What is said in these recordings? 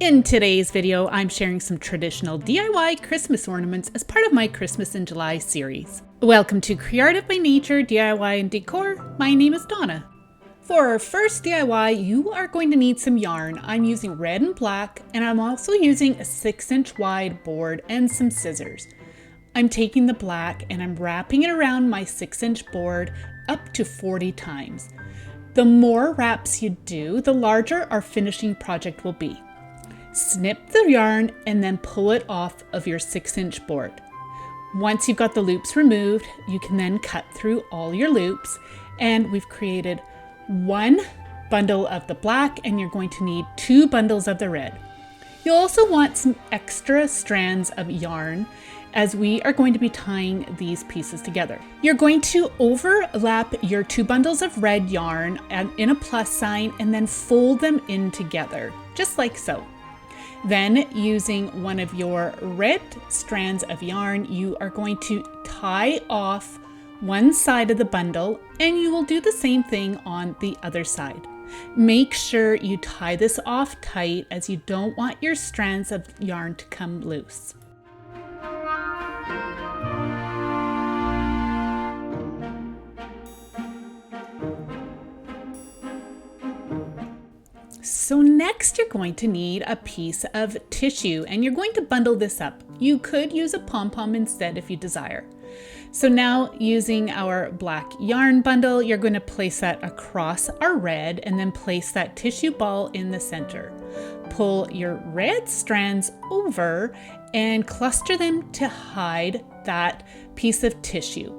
In today's video, I'm sharing some traditional DIY Christmas ornaments as part of my Christmas in July series. Welcome to Creative by Nature DIY and Decor. My name is Donna. For our first DIY, you are going to need some yarn. I'm using red and black, and I'm also using a 6-inch wide board and some scissors. I'm taking the black and I'm wrapping it around my 6-inch board up to 40 times. The more wraps you do, the larger our finishing project will be. Snip the yarn and then pull it off of your 6-inch board. Once you've got the loops removed, you can then cut through all your loops, and we've created one bundle of the black, and you're going to need 2 bundles of the red. You'll also want some extra strands of yarn as we are going to be tying these pieces together. You're going to overlap your 2 bundles of red yarn in a plus sign and then fold them in together, just like so. Then, using one of your red strands of yarn, you are going to tie off one side of the bundle, and you will do the same thing on the other side. Make sure you tie this off tight, as you don't want your strands of yarn to come loose. So next you're going to need a piece of tissue, and you're going to bundle this up. You could use a pom-pom instead if you desire. So now, using our black yarn bundle, you're going to place that across our red and then place that tissue ball in the center. Pull your red strands over and cluster them to hide that piece of tissue.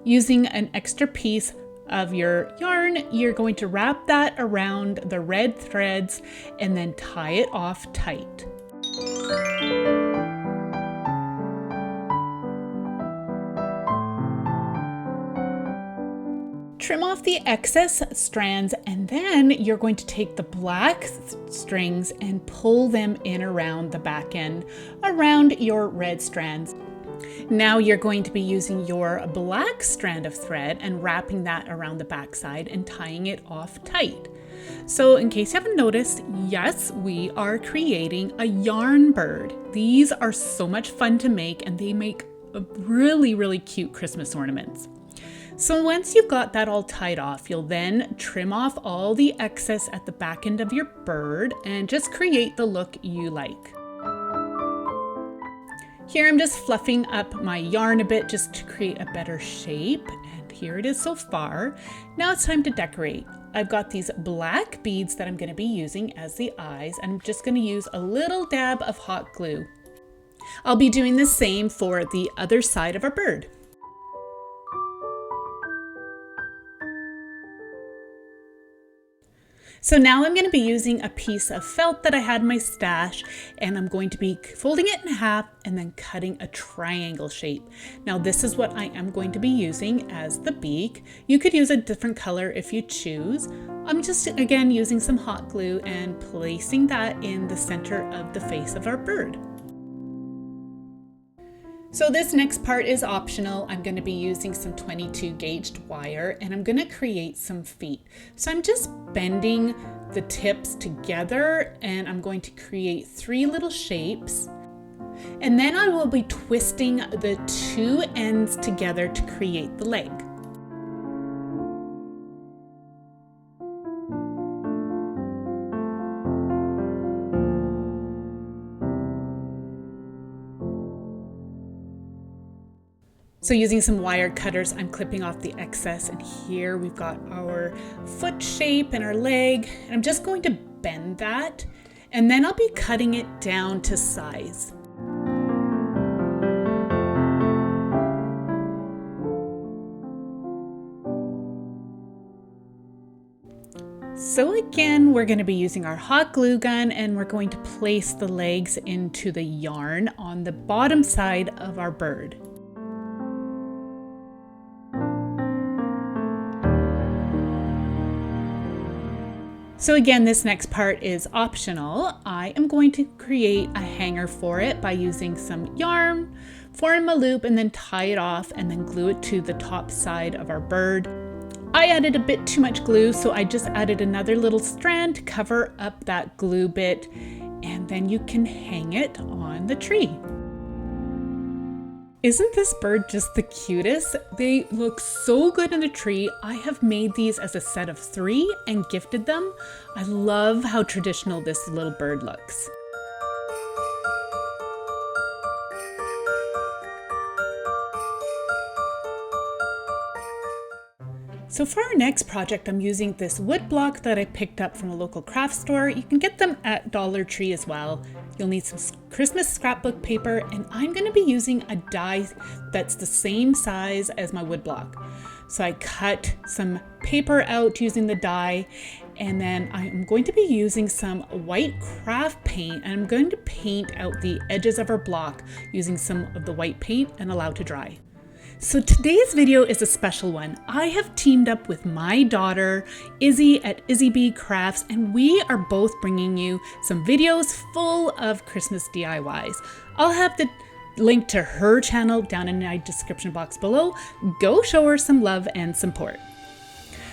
Using an extra piece of your yarn, you're going to wrap that around the red threads and then tie it off tight. Trim off the excess strands, and then you're going to take the black strings and pull them in around the back end, around your red strands. Now you're going to be using your black strand of thread and wrapping that around the backside and tying it off tight. So in case you haven't noticed, yes, we are creating a yarn bird. These are so much fun to make, and they make really cute Christmas ornaments. So once you've got that all tied off, you'll then trim off all the excess at the back end of your bird and just create the look you like. Here I'm just fluffing up my yarn a bit just to create a better shape, and here it is so far. Now it's time to decorate. I've got these black beads that I'm going to be using as the eyes, and I'm just going to use a little dab of hot glue. I'll be doing the same for the other side of our bird. So now I'm going to be using a piece of felt that I had in my stash, and I'm going to be folding it in half and then cutting a triangle shape. Now this is what I am going to be using as the beak. You could use a different color if you choose. I'm just again using some hot glue and placing that in the center of the face of our bird. So this next part is optional. I'm going to be using some 22 gauged wire, and I'm going to create some feet. So I'm just bending the tips together, and I'm going to create 3 little shapes. And then I will be twisting the 2 ends together to create the leg. So using some wire cutters, I'm clipping off the excess, and here we've got our foot shape and our leg. And I'm just going to bend that, and then I'll be cutting it down to size. So again, we're going to be using our hot glue gun, and we're going to place the legs into the yarn on the bottom side of our bird. So again, this next part is optional. I am going to create a hanger for it by using some yarn, form a loop, and then tie it off and then glue it to the top side of our bird. I added a bit too much glue, so I just added another little strand to cover up that glue bit. and then you can hang it on the tree. Isn't this bird just the cutest? They look so good in the tree. I have made these as a set of 3 and gifted them. I love how traditional this little bird looks. So for our next project, I'm using this wood block that I picked up from a local craft store. You can get them at Dollar Tree as well. You'll need some Christmas scrapbook paper, and I'm going to be using a die that's the same size as my wood block. So I cut some paper out using the die, and then I'm going to be using some white craft paint, and I'm going to paint out the edges of our block using some of the white paint and allow to dry. So today's video is a special one. I have teamed up with my daughter, Izzy at Izzy B Crafts, and we are both bringing you some videos full of Christmas DIYs. I'll have the link to her channel down in my description box below. Go show her some love and support.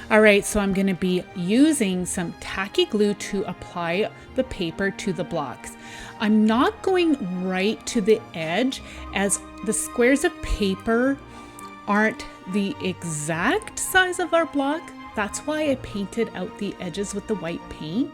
All right, so I'm going to be using some tacky glue to apply the paper to the blocks. I'm not going right to the edge as the squares of paper aren't the exact size of our block. That's why I painted out the edges with the white paint.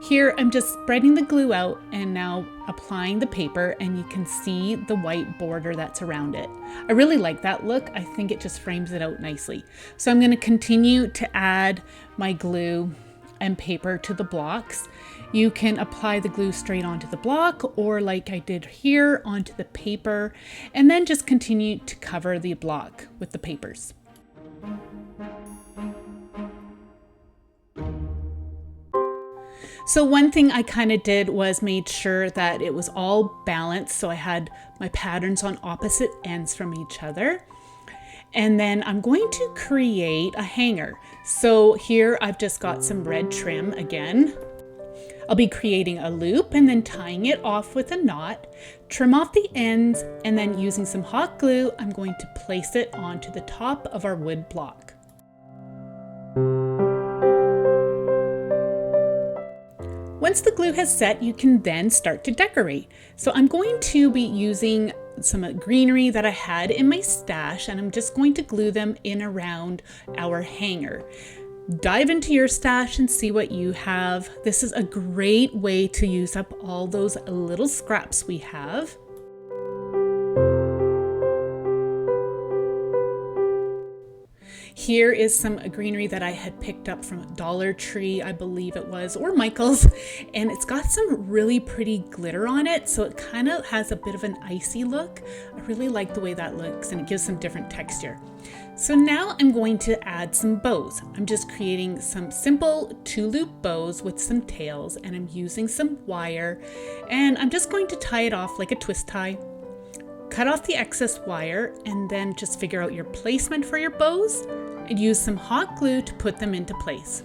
Here I'm just spreading the glue out and now applying the paper, and you can see the white border that's around it. I really like that look. I think it just frames it out nicely. So I'm going to continue to add my glue and paper to the blocks. You can apply the glue straight onto the block, or like I did here, onto the paper, and then just continue to cover the block with the papers. So one thing I kind of did was made sure that it was all balanced. So I had my patterns on opposite ends from each other. And then I'm going to create a hanger. So here I've just got some red trim again. I'll be creating a loop and then tying it off with a knot, trim off the ends, and then using some hot glue, I'm going to place it onto the top of our wood block. Once the glue has set, you can then start to decorate. So I'm going to be using some greenery that I had in my stash, and I'm just going to glue them in around our hanger. Dive into your stash and see what you have. This is a great way to use up all those little scraps we have. Here is some greenery that I had picked up from Dollar Tree, I believe it was, or Michael's, and it's got some really pretty glitter on it, so it kind of has a bit of an icy look. I really like the way that looks, and it gives some different texture. So now I'm going to add some bows. I'm just creating some simple 2-loop bows with some tails, and I'm using some wire, and I'm just going to tie it off like a twist tie. Cut off the excess wire, and then just figure out your placement for your bows and use some hot glue to put them into place.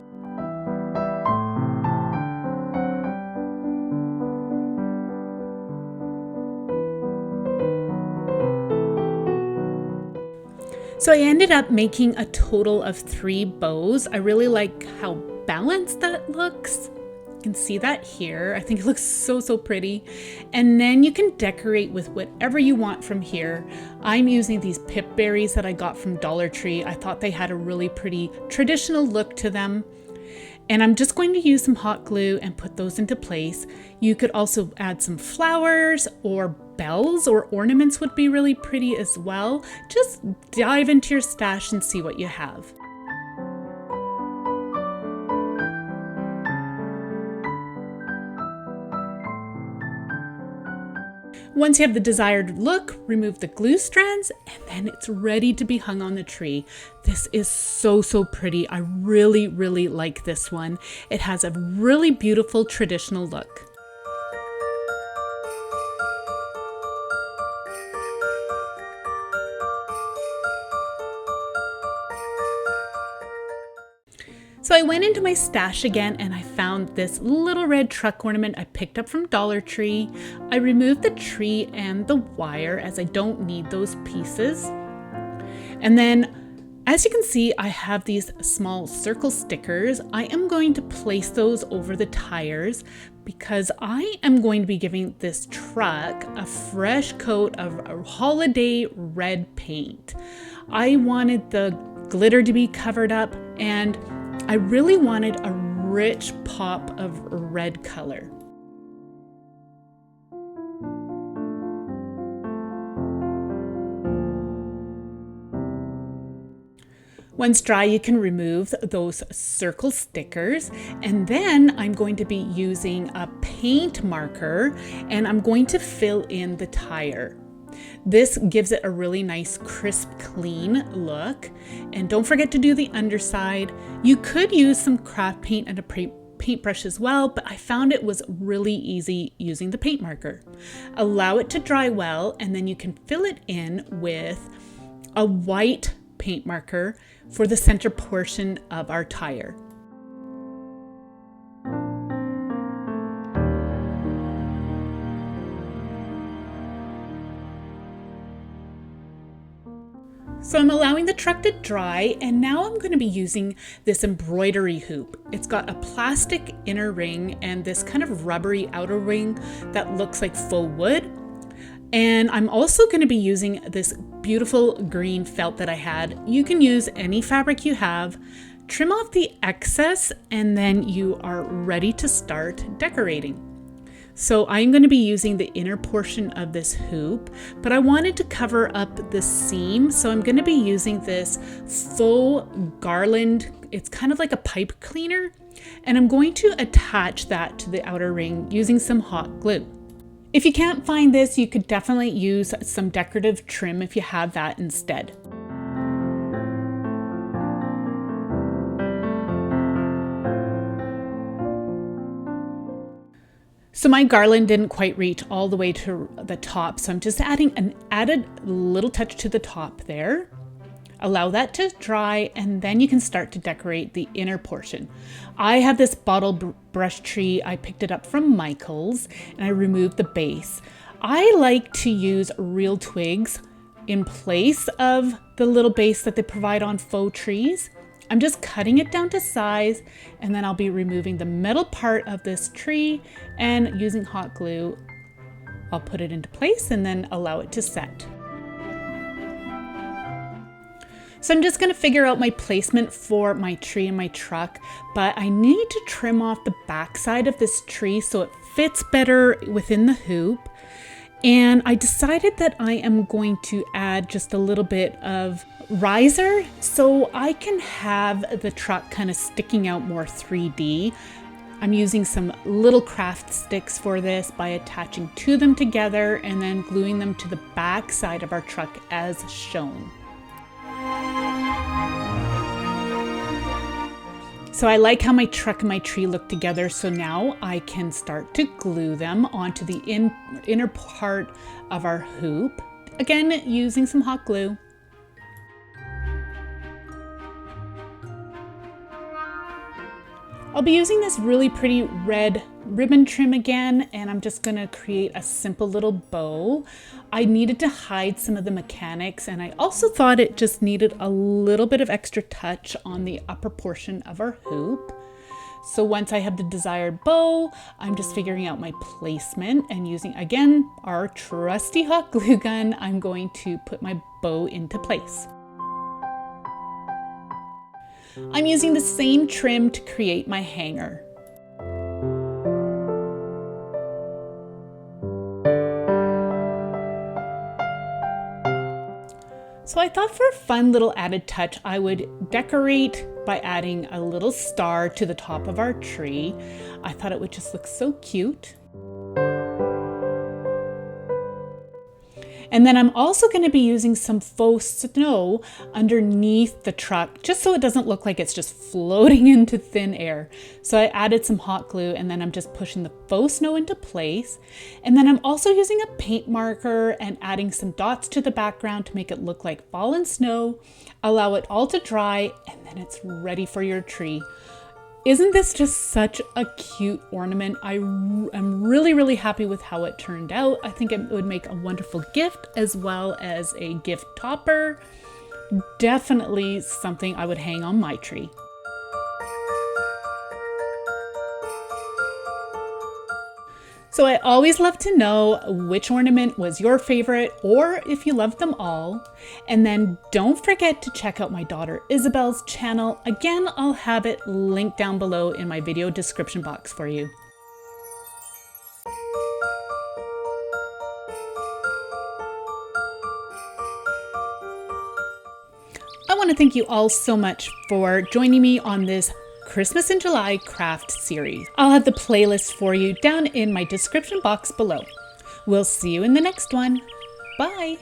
So I ended up making a total of 3 bows. I really like how balanced that looks. You can see that here. I think it looks so pretty. And then you can decorate with whatever you want from here. I'm using these pip berries that I got from Dollar Tree. I thought they had a really pretty traditional look to them. And I'm just going to use some hot glue and put those into place. You could also add some flowers, or bells or ornaments would be really pretty as well. Just dive into your stash and see what you have. Once you have the desired look, remove the glue strands, and then it's ready to be hung on the tree. This is so pretty. I really like this one. It has a really beautiful traditional look. So I went into my stash again and I found this little red truck ornament I picked up from Dollar Tree. I removed the tree and the wire as I don't need those pieces. And then, as you can see, I have these small circle stickers. I am going to place those over the tires, because I am going to be giving this truck a fresh coat of a holiday red paint. I wanted the glitter to be covered up, and I really wanted a rich pop of red color. Once dry, you can remove those circle stickers, and then I'm going to be using a paint marker and I'm going to fill in the tire. This gives it a really nice, crisp, clean look. And don't forget to do the underside. You could use some craft paint and a paintbrush as well, but I found it was really easy using the paint marker. Allow it to dry well, and then you can fill it in with a white paint marker for the center portion of our tire. So I'm allowing the truck to dry, and now I'm going to be using this embroidery hoop. It's got a plastic inner ring and this kind of rubbery outer ring that looks like faux wood. And I'm also going to be using this beautiful green felt that I had. You can use any fabric you have, trim off the excess, and then you are ready to start decorating. So I'm going to be using the inner portion of this hoop, but I wanted to cover up the seam. So I'm going to be using this faux garland. It's kind of like a pipe cleaner, and I'm going to attach that to the outer ring using some hot glue. If you can't find this, you could definitely use some decorative trim if you have that instead. So my garland didn't quite reach all the way to the top, so I'm just adding an added little touch to the top there. Allow that to dry, and then you can start to decorate the inner portion. I have this bottle brush tree. I picked it up from Michael's, and I removed the base. I like to use real twigs in place of the little base that they provide on faux trees. I'm just cutting it down to size, and then I'll be removing the metal part of this tree, and using hot glue, I'll put it into place and then allow it to set. So I'm just going to figure out my placement for my tree and my truck, but I need to trim off the back side of this tree so it fits better within the hoop. And I decided that I am going to add just a little bit of riser so I can have the truck kind of sticking out more 3D. I'm using some little craft sticks for this by attaching to them together and then gluing them to the back side of our truck as shown. So I like how my truck and my tree look together, so now I can start to glue them onto the inner part of our hoop. Again, using some hot glue. I'll be using this really pretty red ribbon trim again, and I'm just gonna create a simple little bow. I needed to hide some of the mechanics, and I also thought it just needed a little bit of extra touch on the upper portion of our hoop. So once I have the desired bow, I'm just figuring out my placement and using, again, our trusty hot glue gun, I'm going to put my bow into place. I'm using the same trim to create my hanger. So I thought for a fun little added touch, I would decorate by adding a little star to the top of our tree. I thought it would just look so cute. And then I'm also going to be using some faux snow underneath the truck, just so it doesn't look like it's just floating into thin air. So I added some hot glue, and then I'm just pushing the faux snow into place. And then I'm also using a paint marker and adding some dots to the background to make it look like fallen snow. Allow it all to dry, and then it's ready for your tree. Isn't this just such a cute ornament? I am really, really happy with how it turned out. I think it would make a wonderful gift as well as a gift topper. Definitely something I would hang on my tree. So I always love to know which ornament was your favorite or if you loved them all. And then don't forget to check out my daughter Isabel's channel. Again, I'll have it linked down below in my video description box for you. I want to thank you all so much for joining me on this Christmas in July craft series. I'll have the playlist for you down in my description box below. We'll see you in the next one. Bye!